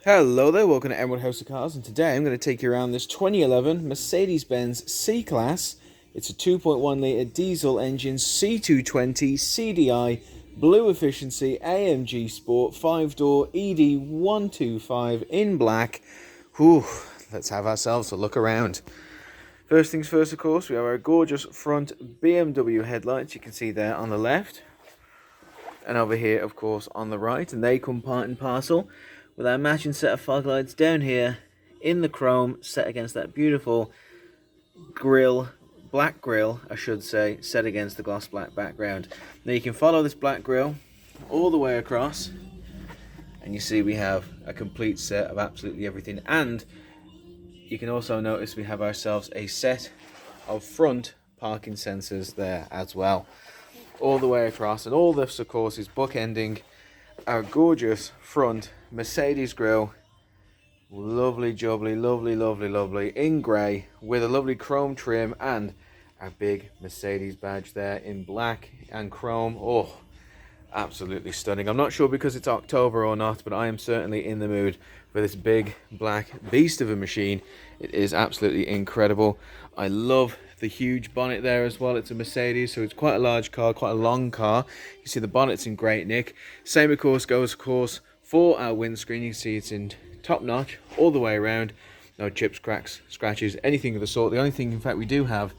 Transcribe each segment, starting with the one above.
Hello there, welcome to Emerald House of Cars, and today I'm going to take you around this 2011 Mercedes-Benz C-Class. It's a 2.1 litre diesel engine C220 CDI Blueefficiency AMG Sport 5-door ED125 in black. Whew, let's have ourselves a look around. First things first, of course, we have our gorgeous front BMW headlights. You can see there on the left, and over here, of course, on the right, and they come part and parcel with our matching set of fog lights down here in the chrome, set against that beautiful grille, black grille I should say, set against the gloss black background. Now you can follow this black grille all the way across, and you see we have a complete set of absolutely everything. And you can also notice we have ourselves a set of front parking sensors there as well, all the way across. And all this, of course, is bookending our gorgeous front Mercedes grille, lovely jubbly, lovely in grey with a lovely chrome trim, and our big Mercedes badge there in black and chrome. Oh, absolutely stunning. I'm not sure because it's October or not, but I am certainly in the mood for this big black beast of a machine. It is absolutely incredible. I love the huge bonnet there as well. It's a Mercedes, so it's quite a large car, quite a long car. You see the bonnet's in great nick. Same of course goes for our windscreen. You can see it's in top notch all the way around. No chips, cracks, scratches, anything of the sort. The only thing in fact we do have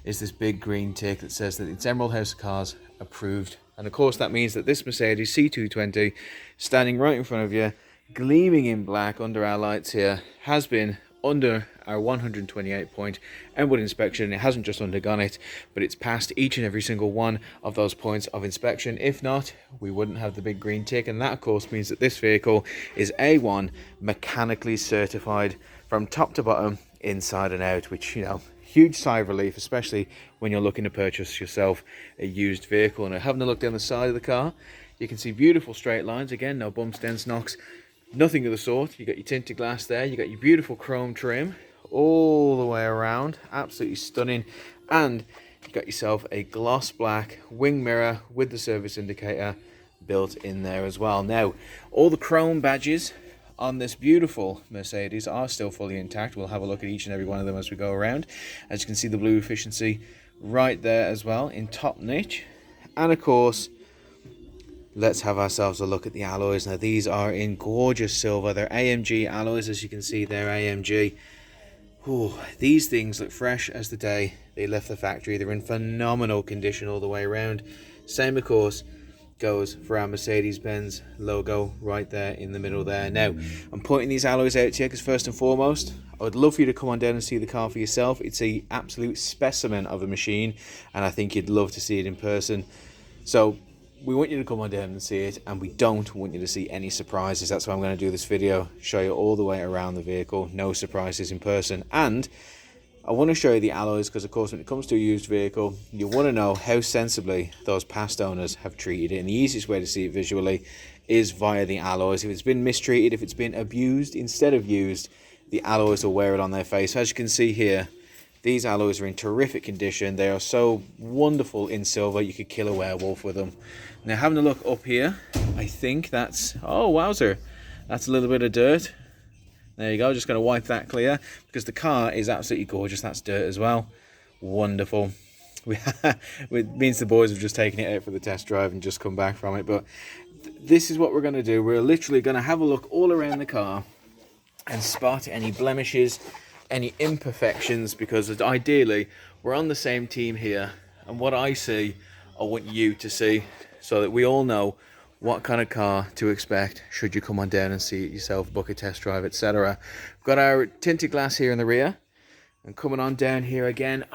is this big green tick that says that it's Emerald House of Cars approved. And of course that means that this Mercedes C220 standing right in front of you, gleaming in black under our lights here, has been under our 128 point Emerald inspection. It hasn't just undergone it, but it's passed each and every single one of those points of inspection. If not, we wouldn't have the big green tick, and that of course means that this vehicle is A1 mechanically certified from top to bottom, inside and out, which, you know, huge sigh of relief, especially when you're looking to purchase yourself a used vehicle. And having a look down the side of the car, you can see beautiful straight lines. Again, no bumps, dents, knocks, nothing of the sort. You got your tinted glass there, you got your beautiful chrome trim all the way around, absolutely stunning. And you got yourself a gloss black wing mirror with the service indicator built in there as well. Now, all the chrome badges on this beautiful Mercedes are still fully intact. We'll have a look at each and every one of them as we go around. As you can see, the Blueefficiency right there as well in top niche. And of course, let's have ourselves a look at the alloys. Now these are in gorgeous silver. They're AMG alloys, as you can see. They're AMG. Ooh, these things look fresh as the day they left the factory. They're in phenomenal condition all the way around. Same of course goes for our Mercedes-Benz logo right there in the middle there. Now I'm pointing these alloys out to you because first and foremost, I would love for you to come on down and see the car for yourself. It's a absolute specimen of a machine, and I think you'd love to see it in person. So we want you to come on down and see it, and we don't want you to see any surprises. That's why I'm going to do this video, show you all the way around the vehicle, no surprises in person. And I want to show you the alloys because of course when it comes to a used vehicle, you want to know how sensibly those past owners have treated it, and the easiest way to see it visually is via the alloys. If it's been mistreated, if it's been abused instead of used, the alloys will wear it on their face. As you can see here, these alloys are in terrific condition. They are so wonderful in silver, you could kill a werewolf with them. Now having a look up here, I think that's, oh wowzer, that's a little bit of dirt. There you go, just going to wipe that clear because the car is absolutely gorgeous. That's dirt as well. Wonderful. It means the boys have just taken it out for the test drive and just come back from it. But this is what we're going to do. We're literally going to have a look all around the car and spot any blemishes, any imperfections, because ideally we're on the same team here, and what I see I want you to see, so that we all know what kind of car to expect should you come on down and see it yourself, book a test drive, etc. We've got our tinted glass here in the rear, and coming on down here again,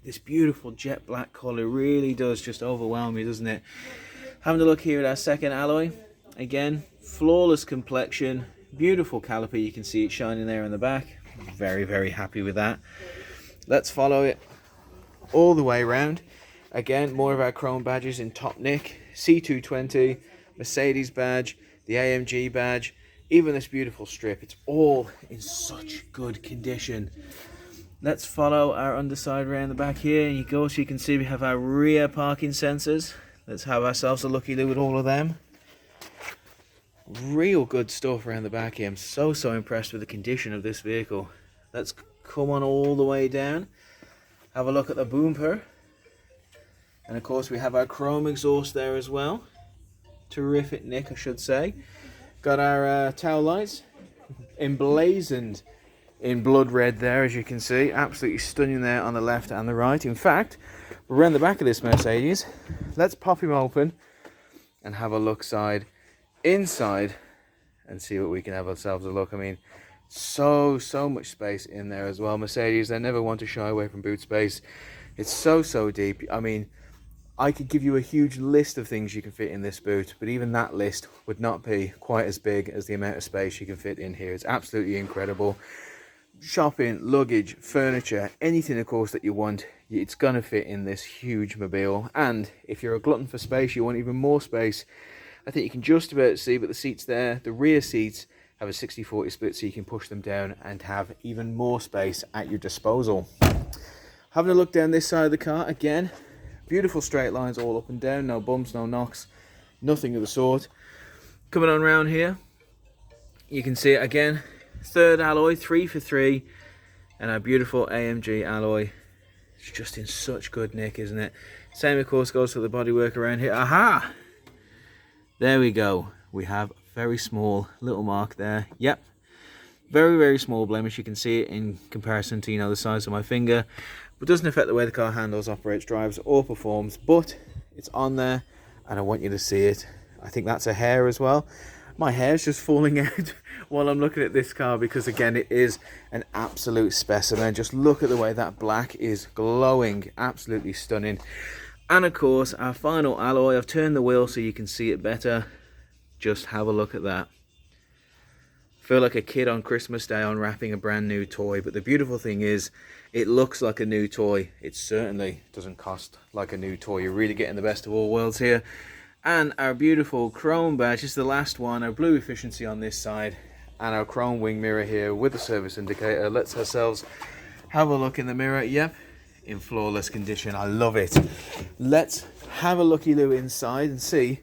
this beautiful jet black colour really does just overwhelm me, doesn't it? Having a look here at our second alloy, again, flawless complexion, beautiful caliper, you can see it shining there in the back. Very happy with that. Let's follow it all the way around. Again, more of our chrome badges in top nick. C220, Mercedes badge, the AMG badge, even this beautiful strip. It's all in such good condition. Let's follow our underside around the back here, and you go, so you can see we have our rear parking sensors. Let's have ourselves a looky-loo at all of them. Real good stuff around the back here. I'm so impressed with the condition of this vehicle. Let's come on all the way down, have a look at the bumper, and of course we have our chrome exhaust there as well. Terrific nick, I should say. Got our tail lights emblazoned in blood red there, as you can see. Absolutely stunning there on the left and the right. In fact, we're around the back of this Mercedes. Let's pop him open and have a look inside and see what we can have ourselves a look. I mean, so much space in there as well. Mercedes, they never want to shy away from boot space. It's so deep. I mean, I could give you a huge list of things you can fit in this boot, but even that list would not be quite as big as the amount of space you can fit in here. It's absolutely incredible. Shopping, luggage, furniture, anything of course that you want, it's gonna fit in this huge mobile. And if you're a glutton for space, you want even more space, I think you can just about see, but the seats there, the rear seats have a 60-40 split, so you can push them down and have even more space at your disposal. Having a look down this side of the car, again, beautiful straight lines all up and down, no bumps, no knocks, nothing of the sort. Coming on round here, you can see it again, third alloy, 3 for 3, and our beautiful AMG alloy. It's just in such good nick, isn't it? Same of course goes for the bodywork around here. Aha! There we go. We have a very small little mark there. Yep. Very small blemish. You can see it in comparison to, you know, the size of my finger. But doesn't affect the way the car handles, operates, drives, or performs. But it's on there, and I want you to see it. I think that's a hair as well. My hair's just falling out while I'm looking at this car, because again, it is an absolute specimen. Just look at the way that black is glowing. Absolutely stunning. And of course, our final alloy. I've turned the wheel so you can see it better. Just have a look at that. Feel like a kid on Christmas Day unwrapping a brand new toy. But the beautiful thing is, it looks like a new toy. It certainly doesn't cost like a new toy. You're really getting the best of all worlds here. And our beautiful chrome badge is the last one. Our Blueefficiency on this side, and our chrome wing mirror here with the service indicator. Let's ourselves have a look in the mirror. Yep, in flawless condition. I love it. Let's have a looky-loo inside and see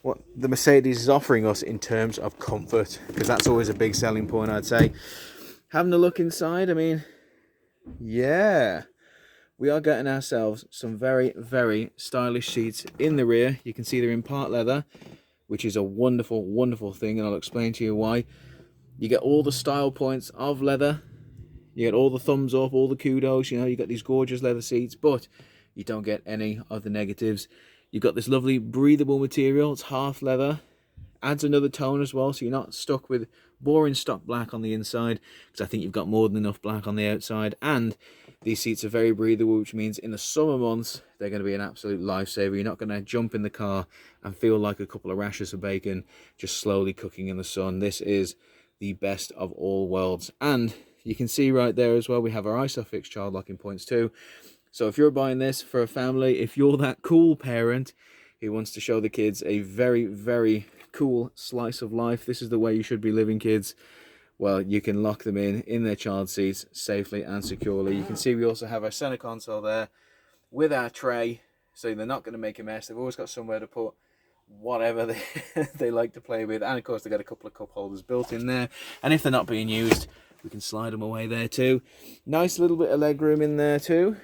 what the Mercedes is offering us in terms of comfort, because that's always a big selling point, I'd say. Having a look inside, I mean, yeah, we are getting ourselves some very stylish seats in the rear. You can see they're in part leather, which is a wonderful thing, and I'll explain to you why. You get all the style points of leather. You get all the thumbs up, all the kudos, you know, you got these gorgeous leather seats, but you don't get any of the negatives. You've got this lovely breathable material. It's half leather. Adds another tone as well, so you're not stuck with boring stock black on the inside, because I think you've got more than enough black on the outside. And these seats are very breathable, which means in the summer months, they're going to be an absolute lifesaver. You're not going to jump in the car and feel like a couple of rashers of bacon just slowly cooking in the sun. This is the best of all worlds. And you can see right there as well, we have our Isofix child locking points too. So if you're buying this for a family, if you're that cool parent who wants to show the kids a very cool slice of life, this is the way you should be living, kids, well, you can lock them in their child seats safely and securely. You can see we also have our center console there with our tray, so they're not going to make a mess. They've always got somewhere to put whatever they like to play with. And of course, they've got a couple of cup holders built in there. And if they're not being used, we can slide them away there too. Nice little bit of leg room in there too.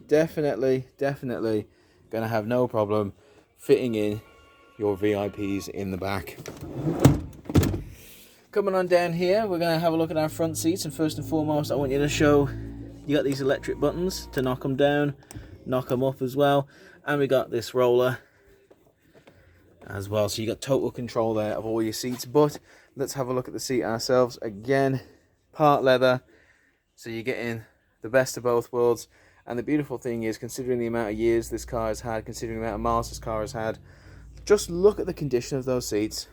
Definitely going to have no problem fitting in your VIPs in the back. Coming on down here, we're going to have a look at our front seats, and first and foremost, I want you to show you got these electric buttons to knock them down, knock them up as well, and we got this roller as well, so you got total control there of all your seats. But let's have a look at the seat ourselves. Again, part leather, so you're getting the best of both worlds. And the beautiful thing is, considering the amount of years this car has had, considering the amount of miles this car has had, just look at the condition of those seats.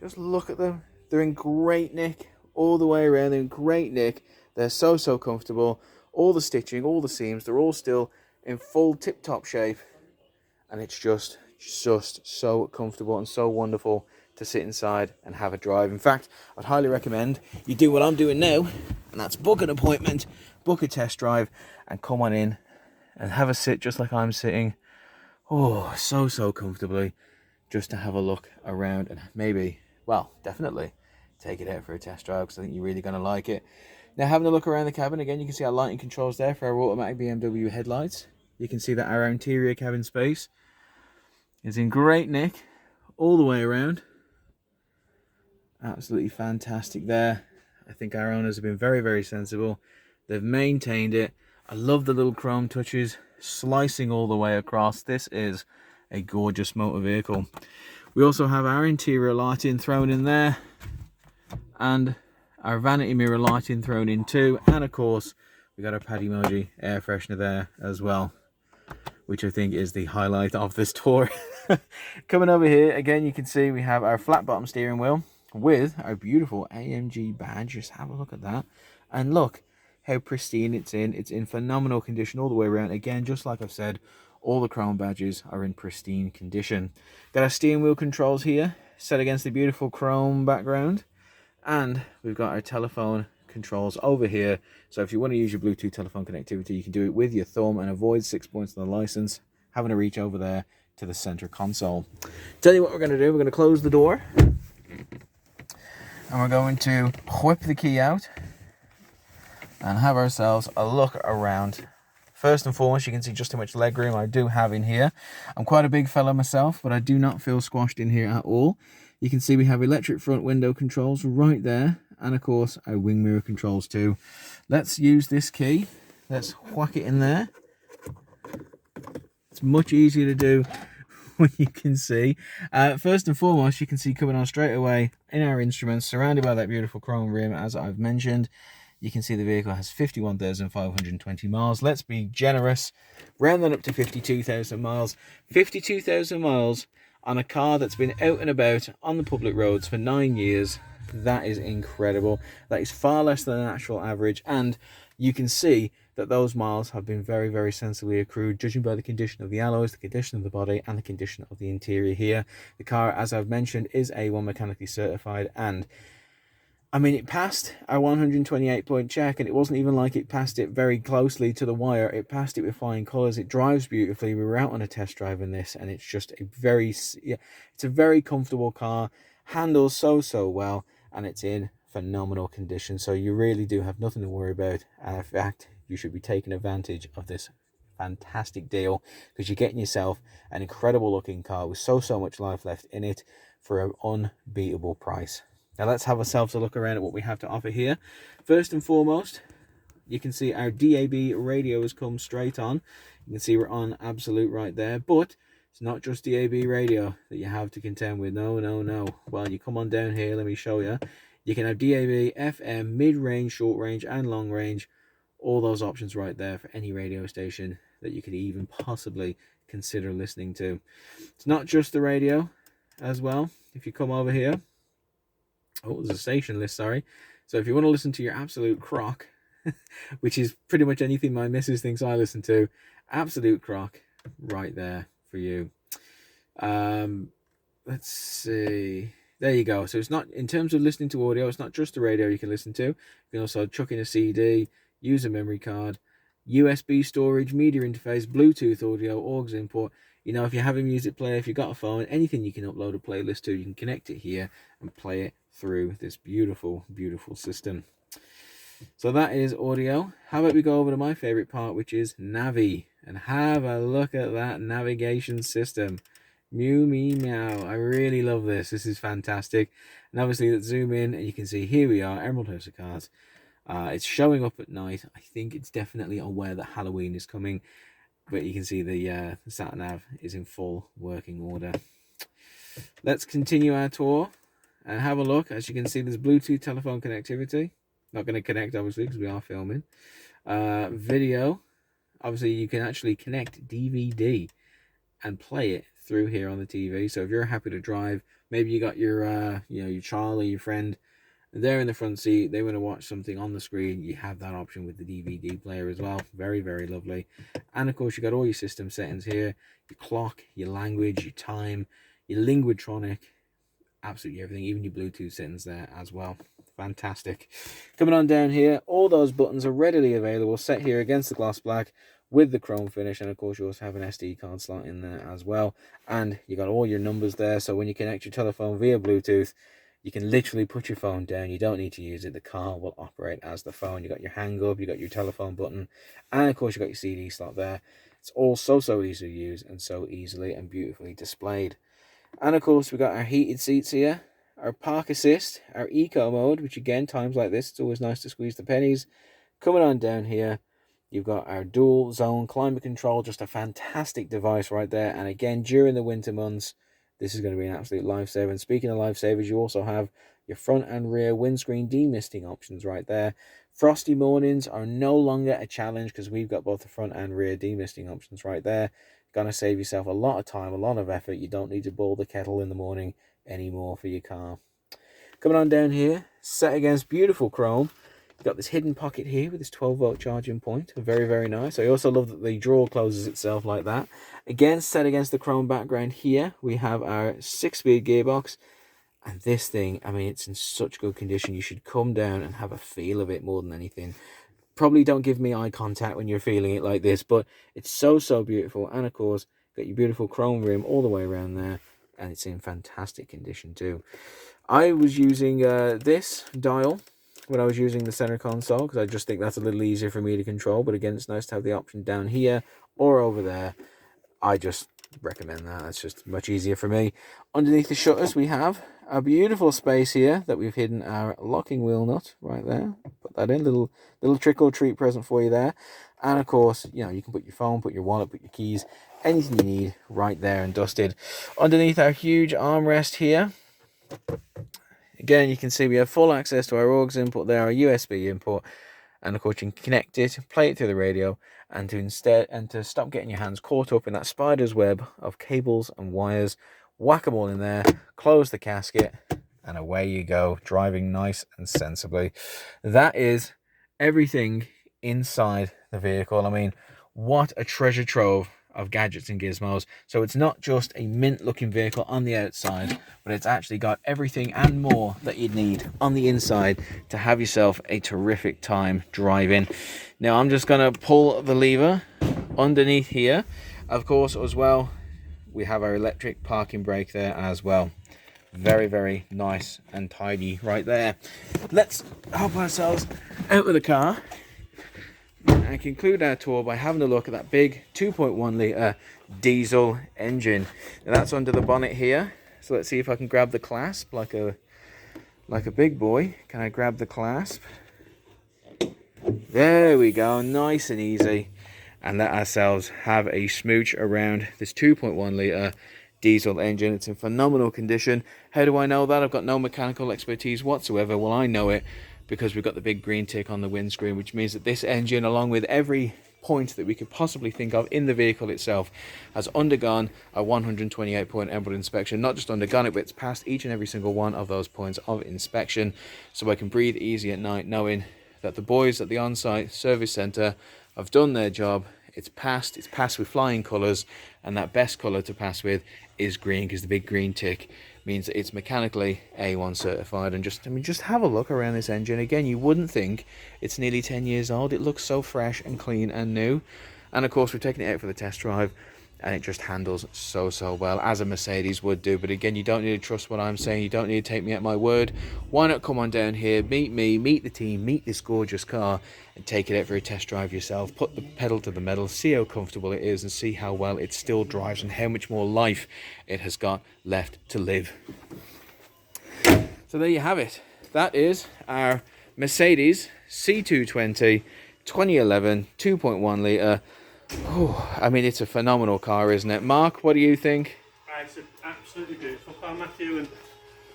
Just look at them. They're in great nick all the way around. They're in great nick. They're so comfortable. All the stitching, all the seams, they're all still in full tip-top shape. And it's just so comfortable and so wonderful to sit inside and have a drive. In fact, I'd highly recommend you do what I'm doing now, and that's book an appointment, book a test drive, and come on in and have a sit just like I'm sitting. Oh, so comfortably. just to have a look around and maybe, well, definitely take it out for a test drive, because I think you're really going to like it. Now, having a look around the cabin, again, you can see our lighting controls there for our automatic BMW headlights. You can see that our interior cabin space is in great nick all the way around. Absolutely fantastic there. I think our owners have been very, very sensible. They've maintained it. I love the little chrome touches slicing all the way across. This is a gorgeous motor vehicle. We also have our interior lighting thrown in there, and our vanity mirror lighting thrown in too, and of course we got our Paddy Emoji air freshener there as well, which I think is the highlight of this tour. Coming over here again, you can see we have our flat bottom steering wheel with our beautiful AMG badge. Just have a look at that, and look how pristine it's in. It's in phenomenal condition all the way around. Again, just like I've said, all the chrome badges are in pristine condition. Got our steering wheel controls here set against the beautiful chrome background. And we've got our telephone controls over here. So if you want to use your Bluetooth telephone connectivity, you can do it with your thumb and avoid 6 points on the license, having to reach over there to the center console. Tell you what we're going to do. We're going to close the door. And we're going to whip the key out and have ourselves a look around. First and foremost, you can see just how much legroom I do have in here. I'm quite a big fella myself, but I do not feel squashed in here at all. You can see we have electric front window controls right there, and of course our wing mirror controls too. Let's use this key. Let's whack it in there. It's much easier to do when you can see. First and foremost, you can see coming on straight away in our instruments, surrounded by that beautiful chrome rim, as I've mentioned. You can see the vehicle has 51,520 miles. Let's be generous, round that up to 52,000 miles. 52,000 miles on a car that's been out and about on the public roads for 9 years. That is incredible. That is far less than an actual average, and you can see that those miles have been very, very sensibly accrued, judging by the condition of the alloys, the condition of the body, and the condition of the interior here. The car, as I've mentioned, is A1 mechanically certified, and I mean, it passed our 128-point check, and it wasn't even like it passed it very closely to the wire. It passed it with flying colours. It drives beautifully. We were out on a test drive in this, and it's just a it's a very comfortable car. Handles so well, and it's in phenomenal condition. So you really do have nothing to worry about. And in fact, you should be taking advantage of this fantastic deal, because you're getting yourself an incredible looking car with so much life left in it for an unbeatable price. Now let's have ourselves a look around at what we have to offer here. First and foremost, you can see our DAB radio has come straight on. You can see we're on absolute right there, but it's not just DAB radio that you have to contend with. No. Well, you come on down here, let me show you. You can have DAB, FM, mid-range, short range, and long range. All those options right there for any radio station that you could even possibly consider listening to. It's not just the radio as well. If you come over here, oh, there's a station list, sorry. So if you want to listen to your absolute crock, which is pretty much anything my missus thinks I listen to, absolute crock right there for you. Let's see. There you go. So it's not, in terms of listening to audio, it's not just the radio you can listen to. You can also chuck in a CD, use a memory card, USB storage, media interface, Bluetooth audio, aux import. You know, if you have a music player, if you've got a phone, anything you can upload a playlist to, you can connect it here and play it through this beautiful system. So that is audio. How about we go over to my favorite part, which is Navi, and have a look at that navigation system. Mew me meow. I really love this. This is fantastic. And obviously, let's zoom in and you can see here we are, Emerald House of Cars. It's showing up at night. I think it's definitely aware that Halloween is coming. But you can see the sat nav is in full working order. Let's continue our tour and have a look. As you can see, there's Bluetooth telephone connectivity. Not going to connect, obviously, because we are filming. Video. Obviously, you can actually connect DVD and play it through here on the TV. So if you're happy to drive, maybe you got your, your child or your friend, they're in the front seat, they want to watch something on the screen, you have that option with the DVD player as well. Very, very lovely. And of course, you got all your system settings here, your clock, your language, your time, your Linguatronic, absolutely everything, even your Bluetooth settings there as well. Fantastic. Coming on down here, all those buttons are readily available, set here against the gloss black with the chrome finish, and of course you also have an SD card slot in there as well, and you got all your numbers there, so when you connect your telephone via Bluetooth, you can literally put your phone down. You don't need to use it. The car will operate as the phone. You got your hang up, you got your telephone button, and of course you got your CD slot there. It's all so easy to use and so easily and beautifully displayed. And of course we got our heated seats here, our park assist, our eco mode, which again, times like this, it's always nice to squeeze the pennies. Coming on down here, you've got our dual zone climate control, just a fantastic device right there. And again, during the winter months, this is going to be an absolute lifesaver. And speaking of lifesavers, you also have your front and rear windscreen demisting options right there. Frosty mornings are no longer a challenge because we've got both the front and rear demisting options right there. Going to save yourself a lot of time, a lot of effort. You don't need to boil the kettle in the morning anymore for your car. Coming on down here, set against beautiful chrome. You've got this hidden pocket here with this 12-volt charging point. Very nice. I also love that the drawer closes itself like that. Again, set against the chrome background here, we have our 6-speed gearbox. And this thing, I mean, it's in such good condition. You should come down and have a feel of it more than anything. Probably don't give me eye contact when you're feeling it like this, but it's so beautiful. And of course, got your beautiful chrome rim all the way around there, and it's in fantastic condition too. I was using this dial when I was using the center console because I just think that's a little easier for me to control. But again, it's nice to have the option down here or over there. I just recommend that. It's just much easier for me. Underneath the shutters, we have a beautiful space here that we've hidden our locking wheel nut right there. Put that in, little trick or treat present for you there. And of course, you know, you can put your phone, put your wallet, put your keys, anything you need right there and dusted. Underneath our huge armrest here, again, you can see we have full access to our AUX input there, our USB input, and of course you can connect it, play it through the radio, and to stop getting your hands caught up in that spider's web of cables and wires, whack them all in there, close the casket, and away you go, driving nice and sensibly. That is everything inside the vehicle. I mean, what a treasure trove of gadgets and gizmos. So it's not just a mint looking vehicle on the outside, but it's actually got everything and more that you'd need on the inside to have yourself a terrific time driving. Now I'm just going to pull the lever underneath here. Of course, as well, we have our electric parking brake there as well. Very nice and tidy right there. Let's help ourselves out of the car and conclude our tour by having a look at that big 2.1 litre diesel engine. Now that's under the bonnet here, so let's see if I can grab the clasp like a big boy. Can I grab the clasp? There we go, nice and easy, and let ourselves have a smooch around this 2.1 litre diesel engine. It's in phenomenal condition. How do I know that? I've got no mechanical expertise whatsoever. Well, I know it because we've got the big green tick on the windscreen, which means that this engine, along with every point that we could possibly think of in the vehicle itself, has undergone a 128 point input inspection. Not just undergone it, but it's passed each and every single one of those points of inspection, so I can breathe easy at night knowing that the boys at the on-site service centre have done their job. It's passed with flying colours, and that best colour to pass with is green, because the big green tick means that it's mechanically A1 certified. And just have a look around this engine. Again, you wouldn't think it's nearly 10 years old. It looks so fresh and clean and new. And of course, we've taken it out for the test drive, and it just handles so well, as a Mercedes would do. But again, you don't need to trust what I'm saying. You don't need to take me at my word. Why not come on down here, meet me, meet the team, meet this gorgeous car, and take it out for a test drive yourself. Put the pedal to the metal, see how comfortable it is, and see how well it still drives and how much more life it has got left to live. So there you have it. That is our Mercedes C220 2011 2.1 litre. Oh, I mean, it's a phenomenal car, isn't it? Mark, what do you think? It's an absolutely beautiful car, Matthew, and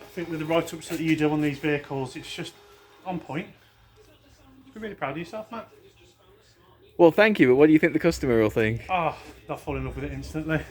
I think with the write-ups that you do on these vehicles, it's just on point. You're really proud of yourself, Matt. Well, thank you, but what do you think the customer will think? Oh, they'll fall in love with it instantly.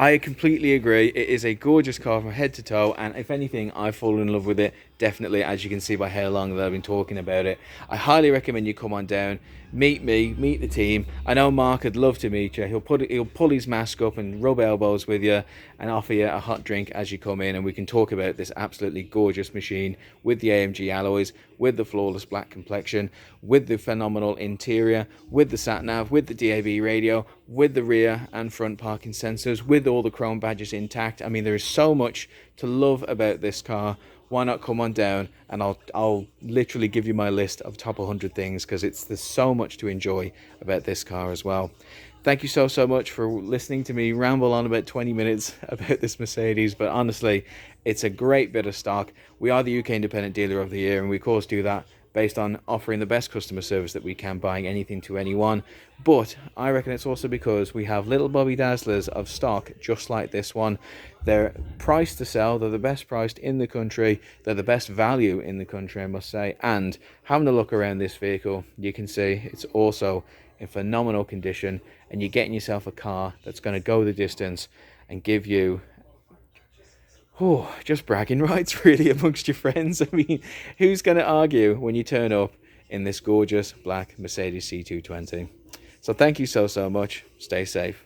I completely agree. It is a gorgeous car from head to toe, and if anything, I've fallen in love with it. Definitely, as you can see by how long that I've been talking about it. I highly recommend you come on down, meet me, meet the team. I know Mark would love to meet you. He'll pull his mask up and rub elbows with you and offer you a hot drink as you come in, and we can talk about this absolutely gorgeous machine with the AMG alloys, with the flawless black complexion, with the phenomenal interior, with the sat nav, with the DAB radio, with the rear and front parking sensors, with all the chrome badges intact. I mean, there is so much to love about this car. Why not come on down, and I'll literally give you my list of top 100 things, because there's so much to enjoy about this car as well. Thank you so much for listening to me ramble on about 20 minutes about this Mercedes, but honestly, it's a great bit of stock. We are the UK Independent Dealer of the Year, and we of course do that based on offering the best customer service that we can, buying anything to anyone. But I reckon it's also because we have little Bobby Dazzlers of stock just like this one. They're priced to sell, they're the best priced in the country, they're the best value in the country, I must say. And having a look around this vehicle, you can see it's also in phenomenal condition, and you're getting yourself a car that's going to go the distance and give you just bragging rights really amongst your friends. I mean, who's going to argue when you turn up in this gorgeous black Mercedes C220? So thank you so much. Stay safe.